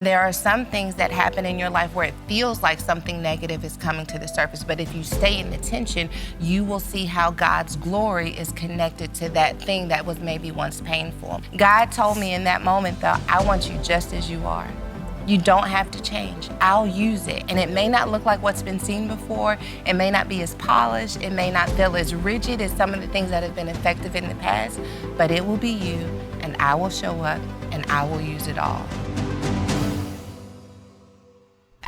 There are some things that happen in your life where it feels like something negative is coming to the surface, but if you stay in the tension, you will see how God's glory is connected to that thing that was maybe once painful. God told me in that moment, though, I want you just as you are. You don't have to change. I'll use it. And it may not look like what's been seen before. It may not be as polished. It may not feel as rigid as some of the things that have been effective in the past, but it will be you, and I will show up, and I will use it all.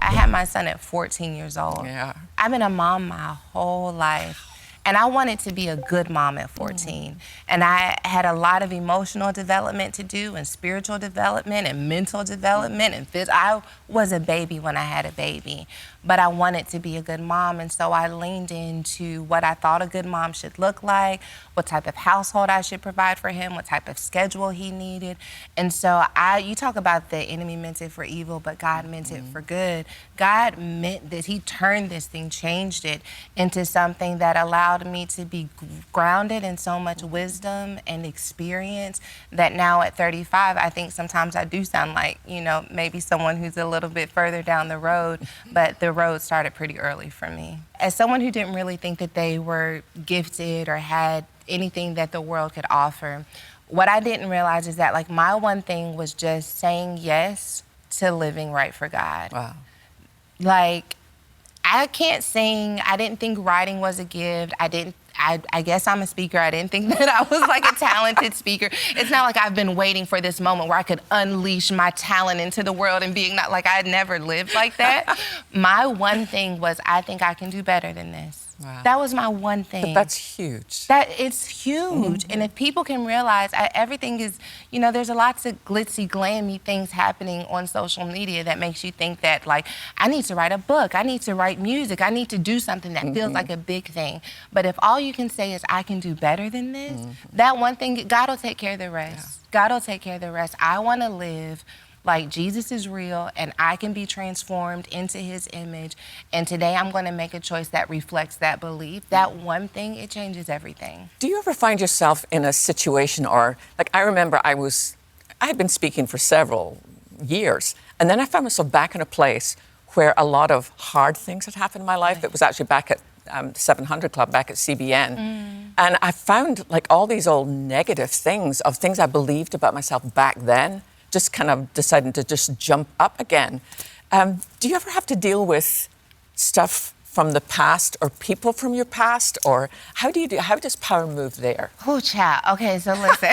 I had my son at 14 years old. Yeah. I've been a mom my whole life. And I wanted to be a good mom at 14. And I had a lot of emotional development to do, and spiritual development, and mental development, and I was a baby when I had a baby. But I wanted to be a good mom, and so I leaned into what I thought a good mom should look like, what type of household I should provide for him, what type of schedule he needed. And so you talk about the enemy meant it for evil, but God meant it for good. God meant this. He turned this thing, changed it into something that allowed me to be grounded in so much wisdom and experience that now at 35, I think sometimes I do sound like, maybe someone who's a little bit further down the road, but the road started pretty early for me. As someone who didn't really think that they were gifted or had anything that the world could offer, what I didn't realize is that my one thing was just saying yes to living right for God. Wow. I can't sing. I didn't think writing was a gift. I guess I'm a speaker. I didn't think that I was a talented speaker. It's not like I've been waiting for this moment where I could unleash my talent into the world and being I had never lived like that. My one thing was, I think I can do better than this. Wow. That was my one thing. But that's huge. It's huge. And if people can realize, everything is, there's a lots of glitzy, glammy things happening on social media that makes you think that, I need to write a book, I need to write music, I need to do something that feels like a big thing. But if all you can say is, I can do better than this, that one thing, God will take care of the rest. Yeah. God will take care of the rest. I want to live like Jesus is real, and I can be transformed into his image. And today I'm going to make a choice that reflects that belief. That one thing, it changes everything. Do you ever find yourself in a situation, or I remember I had been speaking for several years, and then I found myself back in a place where a lot of hard things had happened in my life. Right. It was actually back at 700 Club, back at CBN. And I found all these old negative things of things I believed about myself back then, just kind of deciding to just jump up again. Do you ever have to deal with stuff from the past or people from your past? Or how does power move there? Oh, child. Okay, so listen.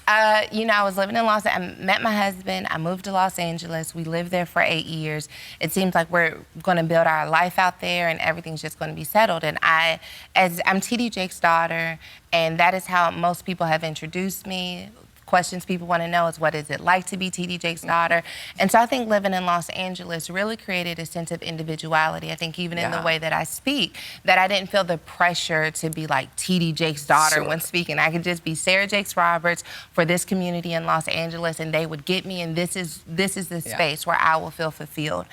I was living in I met my husband. I moved to Los Angeles. We lived there for 8 years. It seems like we're going to build our life out there and everything's just going to be settled. And I'm T.D. Jake's daughter, and that is how most people have introduced me. Questions people want to know is, what is it like to be T.D. Jake's daughter? And so I think living in Los Angeles really created a sense of individuality. I think even in the way that I speak, that I didn't feel the pressure to be like T.D. Jake's daughter when speaking. I could just be Sarah Jakes Roberts for this community in Los Angeles, and they would get me, and this is the space where I will feel fulfilled.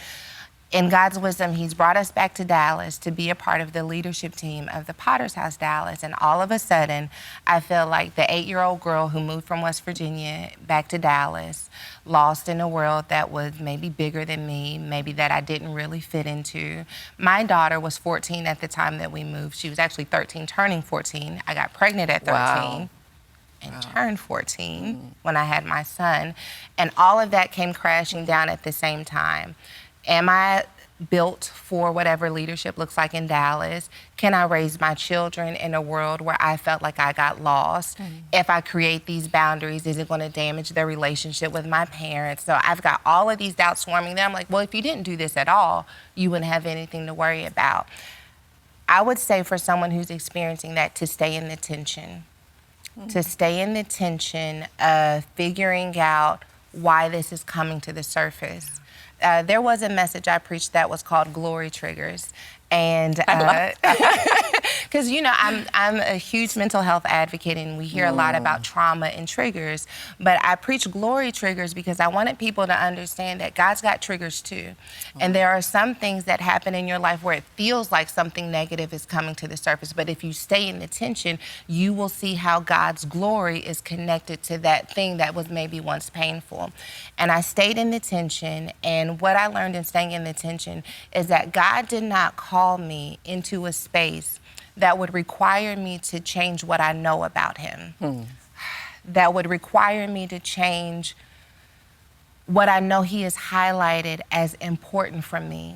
In God's wisdom, he's brought us back to Dallas to be a part of the leadership team of the Potter's House Dallas. And all of a sudden, I feel like the 8-year-old girl who moved from West Virginia back to Dallas, lost in a world that was maybe bigger than me, maybe that I didn't really fit into. My daughter was 14 at the time that we moved. She was actually 13, turning 14. I got pregnant at 13. Wow. And turned 14 when I had my son. And all of that came crashing down at the same time. Am I built for whatever leadership looks like in Dallas? Can I raise my children in a world where I felt like I got lost? If I create these boundaries, is it going to damage their relationship with my parents? So I've got all of these doubts swarming there. I'm like, well, if you didn't do this at all, you wouldn't have anything to worry about. I would say for someone who's experiencing that, to stay in the tension. To stay in the tension of figuring out why this is coming to the surface. There was a message I preached that was called Glory Triggers. And because I'm a huge mental health advocate, and we hear a lot about trauma and triggers, but I preach glory triggers because I wanted people to understand that God's got triggers too. And there are some things that happen in your life where it feels like something negative is coming to the surface, but if you stay in the tension, you will see how God's glory is connected to that thing that was maybe once painful. And I stayed in the tension, and what I learned in staying in the tension is that God did not call me into a space that would require me to change what I know about him. That would require me to change what I know he has highlighted as important for me.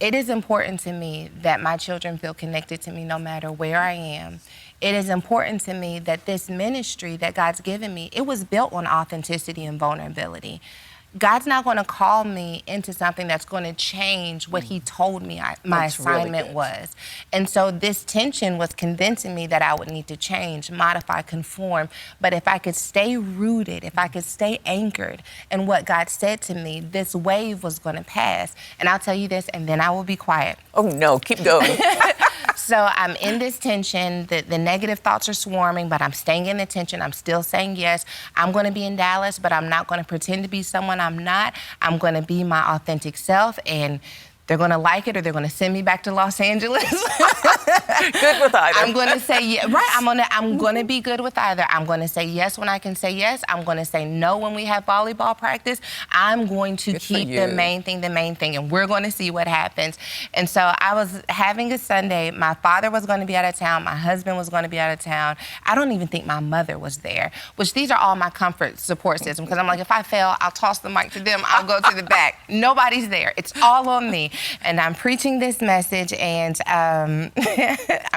It is important to me that my children feel connected to me no matter where I am. It is important to me that this ministry that God's given me, it was built on authenticity and vulnerability. God's not going to call me into something that's going to change what he told me my assignment really was. And so this tension was convincing me that I would need to change, modify, conform. But if I could stay rooted, if I could stay anchored in what God said to me, this wave was going to pass. And I'll tell you this, and then I will be quiet. Oh, no, keep going. So I'm in this tension. The negative thoughts are swarming, but I'm staying in the tension. I'm still saying yes. I'm going to be in Dallas, but I'm not going to pretend to be someone I'm not. I'm going to be my authentic self, and they're going to like it or they're going to send me back to Los Angeles. Good with either. I'm going to say yeah, right. I'm going to be good with either. I'm going to say yes when I can say yes. I'm going to say no when we have volleyball practice. I'm going to keep the main thing, and we're going to see what happens. And so I was having a Sunday. My father was going to be out of town. My husband was going to be out of town. I don't even think my mother was there, which these are all my comfort support system, because I'm like, if I fail, I'll toss the mic to them. I'll go to the back. Nobody's there. It's all on me. And I'm preaching this message, and I'm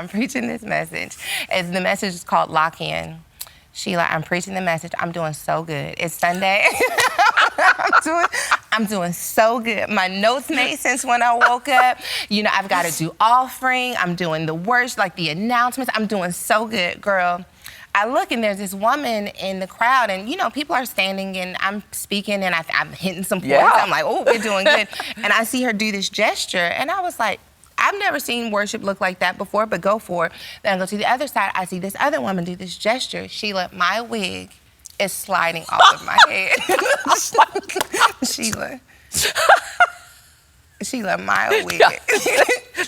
preaching this message. And the message is called Lock In. Sheila, I'm preaching the message. I'm doing so good. It's Sunday. I'm doing so good. My notes made sense when I woke up. I've got to do offering. I'm doing the worst, like the announcements. I'm doing so good, girl. I look, and there's this woman in the crowd, and people are standing, and I'm speaking, and I'm hitting some points. Yeah. I'm like, oh, we're doing good. And I see her do this gesture, and I was like, I've never seen worship look like that before, but go for it. Then I go to the other side. I see this other woman do this gesture. Sheila, my wig is sliding off of my head. Sheila, my wig.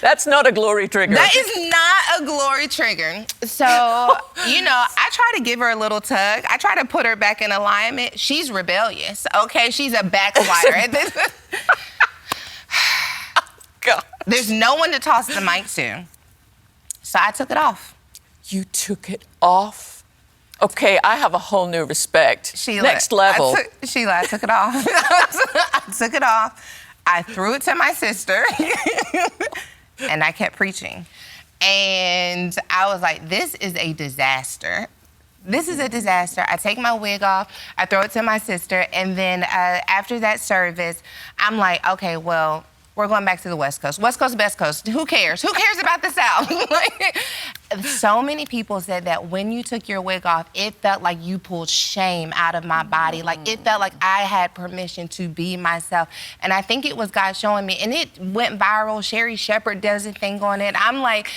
That's not a glory trigger. That is not a glory trigger. So, I try to give her a little tug. I try to put her back in alignment. She's rebellious, okay? She's a backslider. God. There's no one to toss the mic to. So I took it off. You took it off? Okay, I have a whole new respect. Sheila, Next level. I took it off. I took it off. I threw it to my sister, and I kept preaching. And I was like, this is a disaster. This is a disaster. I take my wig off, I throw it to my sister, and then after that service, I'm like, okay, well, we're going back to the West Coast. West Coast, best coast. Who cares? Who cares about the South? So many people said that when you took your wig off, it felt like you pulled shame out of my body. Like, it felt like I had permission to be myself. And I think it was God showing me. And it went viral. Sherry Shepherd does a thing on it. I'm like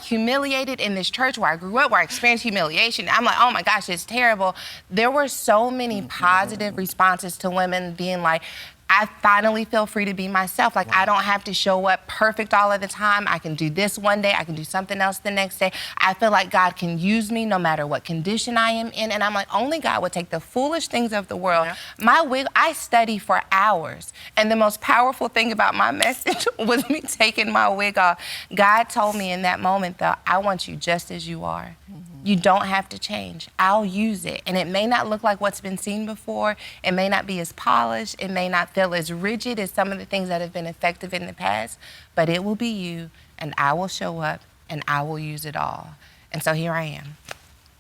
humiliated in this church where I grew up, where I experienced humiliation. I'm like, oh my gosh, it's terrible. There were so many positive responses to women being like, I finally feel free to be myself. Like, I don't have to show up perfect all of the time. I can do this one day. I can do something else the next day. I feel like God can use me no matter what condition I am in. And I'm like, only God would take the foolish things of the world. Yeah. My wig, I study for hours. And the most powerful thing about my message was me taking my wig off. God told me in that moment, though, I want you just as you are. You don't have to change. I'll use it. And it may not look like what's been seen before. It may not be as polished. It may not feel as rigid as some of the things that have been effective in the past, but it will be you, and I will show up, and I will use it all. And so here I am.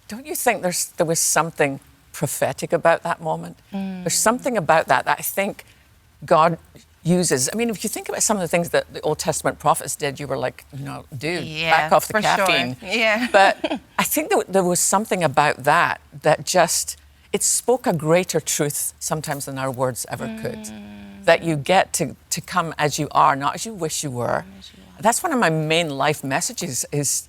Don't you think there was something prophetic about that moment? There's something about that I think God uses. I mean, if you think about some of the things that the Old Testament prophets did, you were like, dude, back off the caffeine. Sure. Yeah. But I think that there was something about that just, it spoke a greater truth sometimes than our words ever could. that you get to come as you are, not as you wish you were. That's one of my main life messages is,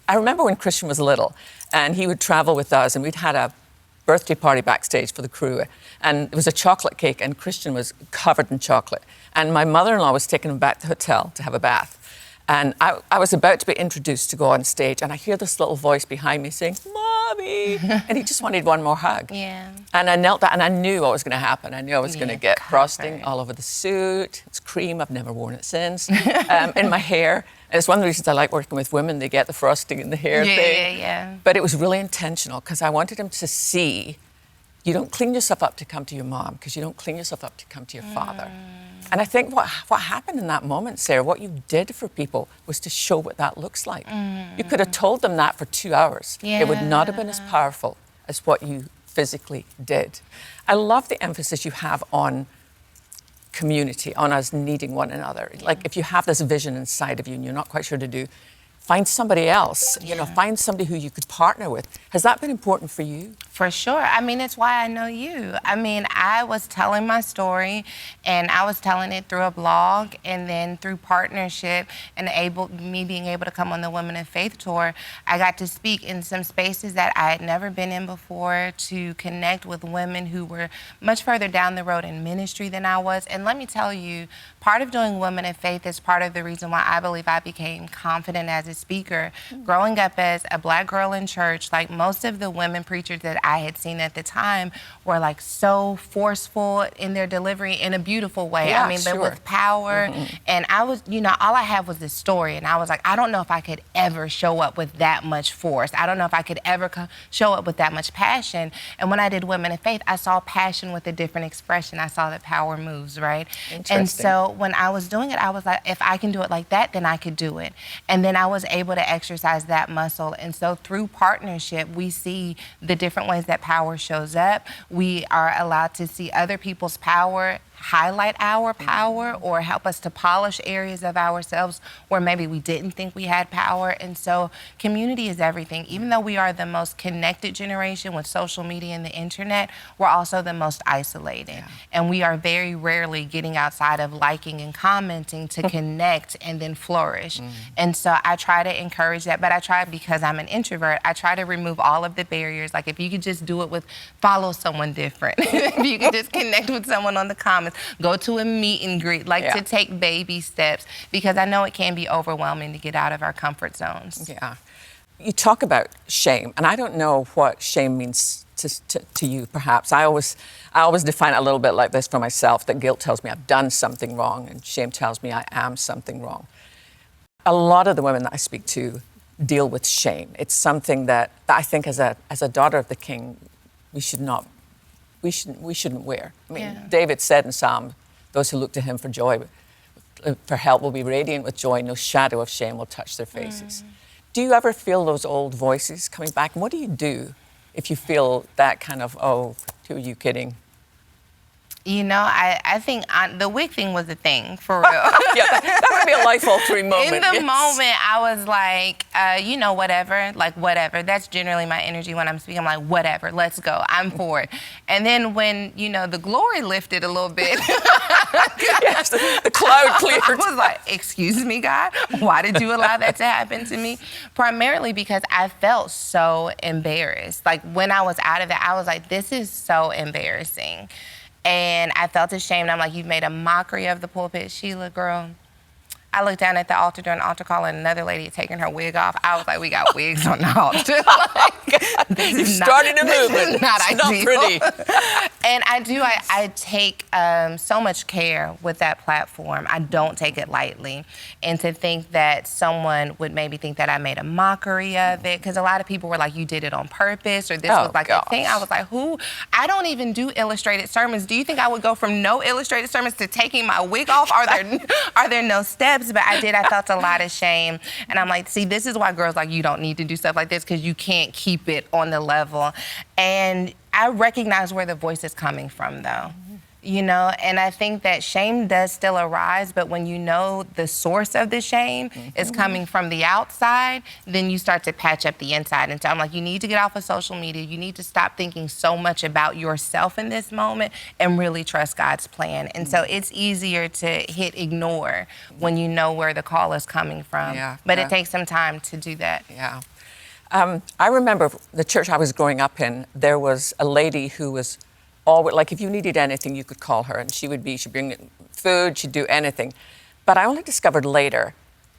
I remember when Christian was little and he would travel with us and we'd had a birthday party backstage for the crew, and it was a chocolate cake and Christian was covered in chocolate. And my mother-in-law was taking him back to the hotel to have a bath. And I was about to be introduced to go on stage, and I hear this little voice behind me saying, "Mommy!" And he just wanted one more hug. Yeah. And I knelt down, and I knew what was going to happen. I knew I was going to get comfort. frosting all over the suit. It's cream. I've never worn it since. In my hair. And it's one of the reasons I like working with women. They get the frosting in the hair thing. Yeah. But it was really intentional because I wanted him to see you don't clean yourself up to come to your mom because you don't clean yourself up to come to your father. And I think what happened in that moment, Sarah, what you did for people was to show what that looks like. You could have told them that for 2 hours. It would not have been as powerful as what you physically did. I love the emphasis you have on community, on us needing one another. Like if you have this vision inside of you and you're not quite sure to do, find somebody else, find somebody who you could partner with. Has that been important for you? For sure. I mean, it's why I know you. I mean, I was telling my story and I was telling it through a blog and then through partnership and me being able to come on the Women of Faith tour. I got to speak in some spaces that I had never been in before to connect with women who were much further down the road in ministry than I was. And let me tell you, part of doing Women of Faith is part of the reason why I believe I became confident as a speaker. Growing up as a Black girl in church, like most of the women preachers that I had seen at the time were like so forceful in their delivery in a beautiful way. Yeah, I mean, but with power. And I was, all I had was this story. And I was like, I don't know if I could ever show up with that much force. I don't know if I could ever show up with that much passion. And when I did Women of Faith, I saw passion with a different expression. I saw that power moves, right? And so when I was doing it, I was like, if I can do it like that, then I could do it. And then I was able to exercise that muscle. And so through partnership, we see the different ways that power shows up. We are allowed to see other people's power, highlight our power, or help us to polish areas of ourselves where maybe we didn't think we had power. And so community is everything. Even though we are the most connected generation with social media and the internet, we're also the most isolated. And we are very rarely getting outside of liking and commenting to connect and then flourish. And so I try to encourage that, but I try, because I'm an introvert, I try to remove all of the barriers. Like if you could just do it with, follow someone different. If you could just connect with someone on the comments, go to a meet and greet, to take baby steps, because I know it can be overwhelming to get out of our comfort zones. Yeah. You talk about shame, and I don't know what shame means to you, perhaps. I always define it a little bit like this for myself, that guilt tells me I've done something wrong, and shame tells me I am something wrong. A lot of the women that I speak to deal with shame. It's something that I think as a daughter of the King, we shouldn't wear. I mean, David said in Psalm, those who look to him for help will be radiant with joy. No shadow of shame will touch their faces. Do you ever feel those old voices coming back? And what do you do if you feel that kind of, oh, who are you kidding? I think the wig thing was a thing, for real. That would be a life-altering moment. In the moment, I was like, whatever. That's generally my energy when I'm speaking. I'm like, whatever, let's go. I'm for it. And then when, the glory lifted a little bit. Yes, the cloud cleared. I was like, excuse me, God? Why did you allow that to happen to me? Primarily because I felt so embarrassed. Like, when I was out of it, I was like, this is so embarrassing. And I felt ashamed. I'm like, you've made a mockery of the pulpit, Sheila, girl. I looked down at the altar during the altar call and another lady had taken her wig off. I was like, we got wigs on the altar. You started a movement. This is not ideal. Pretty. And I take so much care with that platform. I don't take it lightly. And to think that someone would maybe think that I made a mockery of it, because a lot of people were like, you did it on purpose, or this was like a thing. I was like, who? I don't even do illustrated sermons. Do you think I would go from no illustrated sermons to taking my wig off? Are there no steps? But I felt a lot of shame. And I'm like, see, this is why girls like you don't need to do stuff like this, because you can't keep it on the level. And I recognize where the voice is coming from, though. You know, and I think that shame does still arise, but when you know the source of the shame is coming from the outside, then you start to patch up the inside. And so I'm like, you need to get off of social media. You need to stop thinking so much about yourself in this moment and really trust God's plan. And so it's easier to hit ignore when you know where the call is coming from. But it takes some time to do that. Yeah. I remember the church I was growing up in, there was a lady who was always, like if you needed anything, you could call her and she'd bring food, she'd do anything. But I only discovered later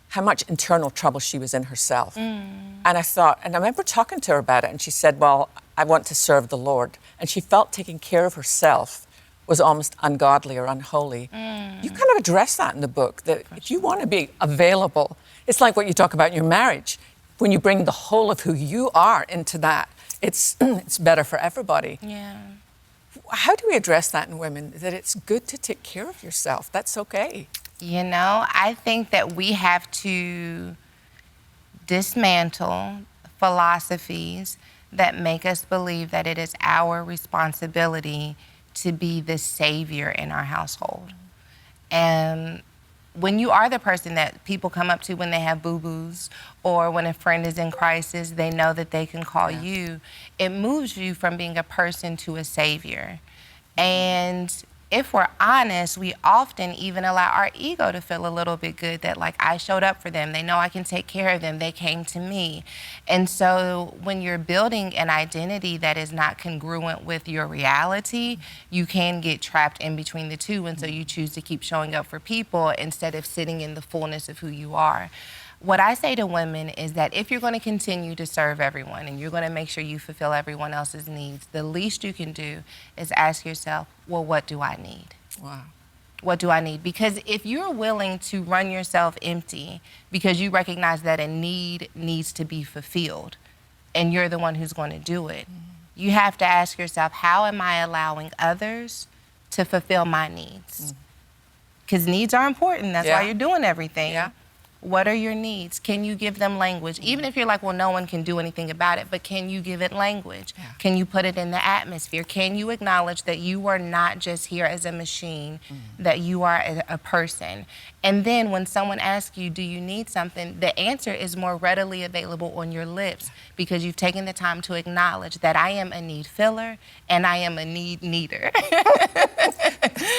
how much internal trouble she was in herself. And I remember talking to her about it and she said, well, I want to serve the Lord. And she felt taking care of herself was almost ungodly or unholy. You kind of address that in the book, that if you want to be available, it's like what you talk about in your marriage. When you bring the whole of who you are into that, it's better for everybody. Yeah. How do we address that in women, that it's good to take care of yourself? That's okay. You know, I think that we have to dismantle philosophies that make us believe that it is our responsibility to be the savior in our household. And when you are the person that people come up to when they have boo-boos or when a friend is in crisis, they know that they can call you. It moves you from being a person to a savior. And if we're honest, we often even allow our ego to feel a little bit good that, like, I showed up for them. They know I can take care of them. They came to me. And so when you're building an identity that is not congruent with your reality, you can get trapped in between the two. And so you choose to keep showing up for people instead of sitting in the fullness of who you are. What I say to women is that if you're going to continue to serve everyone and you're going to make sure you fulfill everyone else's needs, the least you can do is ask yourself, well, what do I need? Wow. What do I need? Because if you're willing to run yourself empty because you recognize that a need needs to be fulfilled and you're the one who's going to do it, you have to ask yourself, how am I allowing others to fulfill my needs? Because needs are important. That's why you're doing everything. Yeah. What are your needs? Can you give them language? Even if you're like, well, no one can do anything about it, but can you give it language? Yeah. Can you put it in the atmosphere? Can you acknowledge that you are not just here as a machine, that you are a person? And then when someone asks you, do you need something? The answer is more readily available on your lips because you've taken the time to acknowledge that I am a need filler and I am a need needer.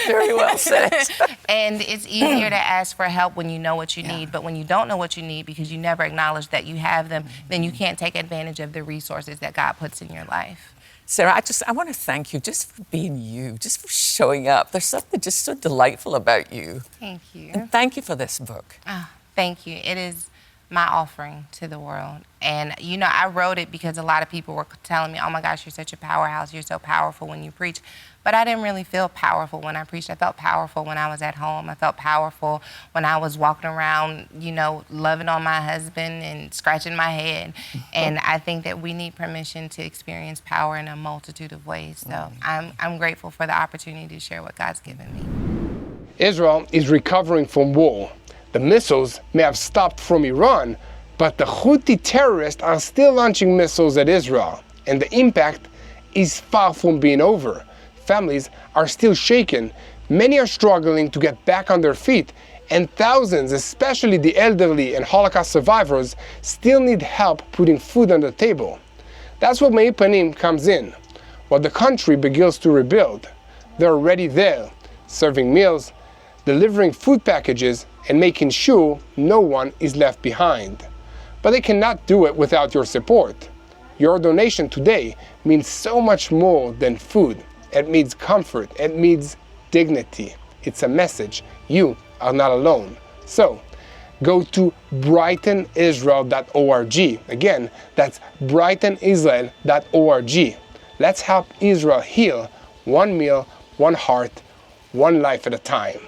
Very well said. And it's easier to ask for help when you know what you need, but when you don't know what you need because you never acknowledge that you have them, then you can't take advantage of the resources that God puts in your life. Sarah, I want to thank you just for being you, just for showing up. There's something just so delightful about you. Thank you. And thank you for this book. Oh, thank you. It is my offering to the world. And, you know, I wrote it because a lot of people were telling me, oh my gosh, you're such a powerhouse. You're so powerful when you preach. But I didn't really feel powerful when I preached. I felt powerful when I was at home. I felt powerful when I was walking around, you know, loving on my husband and scratching my head. And I think that we need permission to experience power in a multitude of ways. So I'm grateful for the opportunity to share what God's given me. Israel is recovering from war. The missiles may have stopped from Iran, but the Houthi terrorists are still launching missiles at Israel, and the impact is far from being over. Families are still shaken, many are struggling to get back on their feet, and thousands, especially the elderly and Holocaust survivors, still need help putting food on the table. That's where Meir Panim comes in. While the country begins to rebuild, they're already there, serving meals, delivering food packages, and making sure no one is left behind. But they cannot do it without your support. Your donation today means so much more than food. It means comfort. It means dignity. It's a message. You are not alone. So, go to brightonisrael.org. Again, that's brightonisrael.org. Let's help Israel heal, one meal, one heart, one life at a time.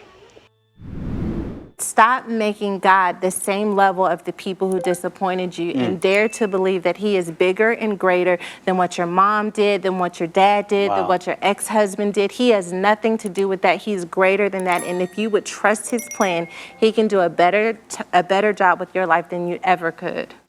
Stop making God the same level of the people who disappointed you and dare to believe that he is bigger and greater than what your mom did, than what your dad did, than what your ex-husband did. He has nothing to do with that. He's greater than that. And if you would trust his plan, he can do a better job with your life than you ever could.